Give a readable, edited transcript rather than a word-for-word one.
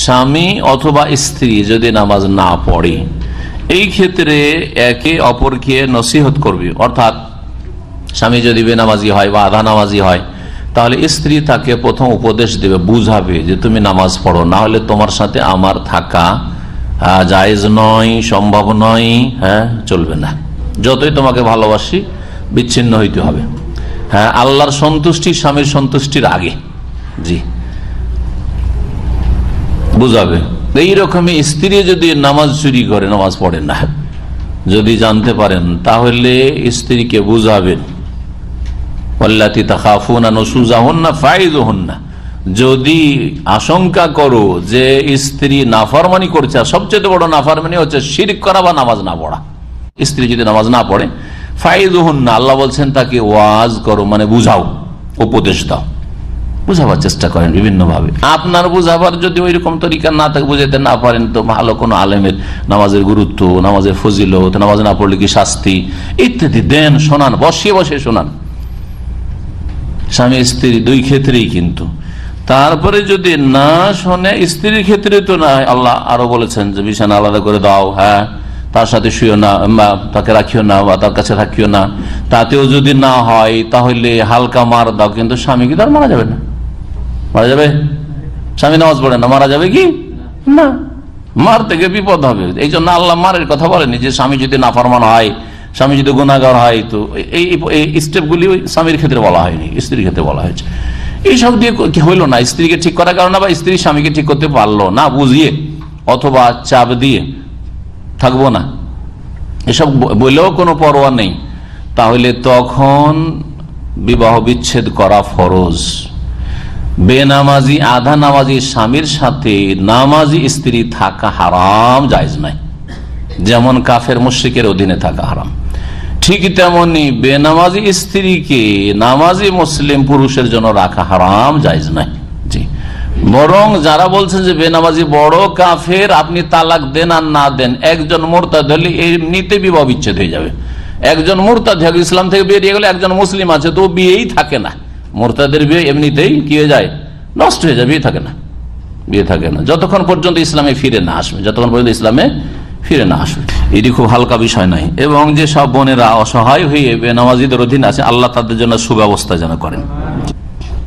স্বামী অথবা স্ত্রী যদি নামাজ না পড়ে, এই ক্ষেত্রে একে অপরকে নসিহত করবে। অর্থাৎ স্বামী যদি বেনামাজি হয় বা আধা নামাজি হয়, তাহলে স্ত্রী তাকে প্রথম উপদেশ দেবে, বুঝাবে যে তুমি নামাজ পড়ো, না হলে তোমার সাথে আমার থাকা জায়েজ নয়, সম্ভব নয়, হ্যাঁ চলবে না। যতই তোমাকে ভালোবাসি, বিচ্ছিন্ন হইতে হবে। হ্যাঁ, আল্লাহর সন্তুষ্টি স্বামীর সন্তুষ্টির আগে। জি, বুঝাবে। এইরকমই স্ত্রী যদি নামাজ চুরি করে, নামাজ পড়ে না, যদি জানতে পারেন, তাহলে স্ত্রীকে বুঝাবেন। ওয়াল্লাতী তাখাফুনা নুশুযাহুন্না ফাইযুহুন্না, যদি আশঙ্কা করো যে স্ত্রী নাফরমানি করছে, আর সবচেয়ে বড় নাফরমানি হচ্ছে শিরক করা বা নামাজ না পড়া। স্ত্রী যদি নামাজ না পড়ে, ফাইযুহুন্না, আল্লাহ বলছেন তাকে ওয়াজ করো, মানে বুঝাও, উপদেশ দাও, বুঝাবার চেষ্টা করেন বিভিন্ন ভাবে। আপনার বুঝাবার যদি ওই রকম তরিকা না থাকে, বুঝাতে না পারেন, তো ভালো কোনো আলেমের নামাজের গুরুত্ব, নামাজের ফজিলত, নামাজ না পড়লে কি শাস্তি ইত্যাদি দেন, শোনান, বসে বসে শোনান, স্বামী স্ত্রী দুই ক্ষেত্রেই। কিন্তু তারপরে যদি না শোনে, স্ত্রীর ক্ষেত্রে তো না, আল্লাহ আরো বলেছেন যে বিছানা আলাদা করে দাও, হ্যাঁ তার সাথে শুয়েও না, বা তাকে রাখিও না, বা তার কাছে রাখিও না। তাতেও যদি না হয়, তাহলে হালকা মার দাও, কিন্তু স্বামী কি তার মারা যাবে না? মারা যাবে? স্বামী নামাজ পড়ে না, মারা যাবে কি না? মার থেকে বিপদ হবে। এই জন্য আল্লাহ মারের কথা বলেনি, যে স্বামী যদি নাফরমান হয়, স্বামী যদি গুনাহগার হয়, তো এই স্টেপগুলি স্বামীর ক্ষেত্রে বলা হয়নি, স্ত্রীর ক্ষেত্রে বলা হয়েছে। এইসব দিয়ে কি হইল না, স্ত্রীকে ঠিক করার কারণে, বা স্ত্রী স্বামীকে ঠিক করতে পারলো না, বুঝিয়ে অথবা চাপ দিয়ে থাকবো না, এসব বলেও কোনো পরোয়া নেই, তাহলে তখন বিবাহ বিচ্ছেদ করা ফরজ। বেনামাজি আধা নামাজি স্বামীর সাথে নামাজি স্ত্রী থাকা হারাম, জায়েজ নাই। যেমন কাফের মুশরিকের অধীনে থাকা হারাম, ঠিক তেমনি বেনামাজি স্ত্রীকে নামাজি মুসলিম পুরুষের জন্য রাখা হারাম, জায়েজ নাই। জি, বরং যারা বলছেন যে বেনামাজি বড় কাফের, আপনি তালাক দেন আর না দেন, একজন মুরতাদ হলে এমনিতে বিবাহ বিচ্ছেদ হয়ে যাবে। একজন মুরতাদ ইসলাম থেকে বেরিয়ে গেলে, একজন মুসলিম আছে তো বিয়েই থাকে না। মুরতাদের বিয়ে এমনিতেই কি হয়ে যায়, নষ্ট হয়ে যায়, বিয়ে থাকে না, বিয়ে থাকে না যতক্ষণ পর্যন্ত ইসলামে ফিরে না আসবে, যতক্ষণ পর্যন্ত ইসলামে ফিরে না আসবে। এটি খুব হালকা বিষয় নয়। এবং যে সব বোনেরা অসহায় হয়ে বেনামাজিদের অধীন আছে, আল্লাহ তাদের জন্য সুব্যবস্থা যেন করেন।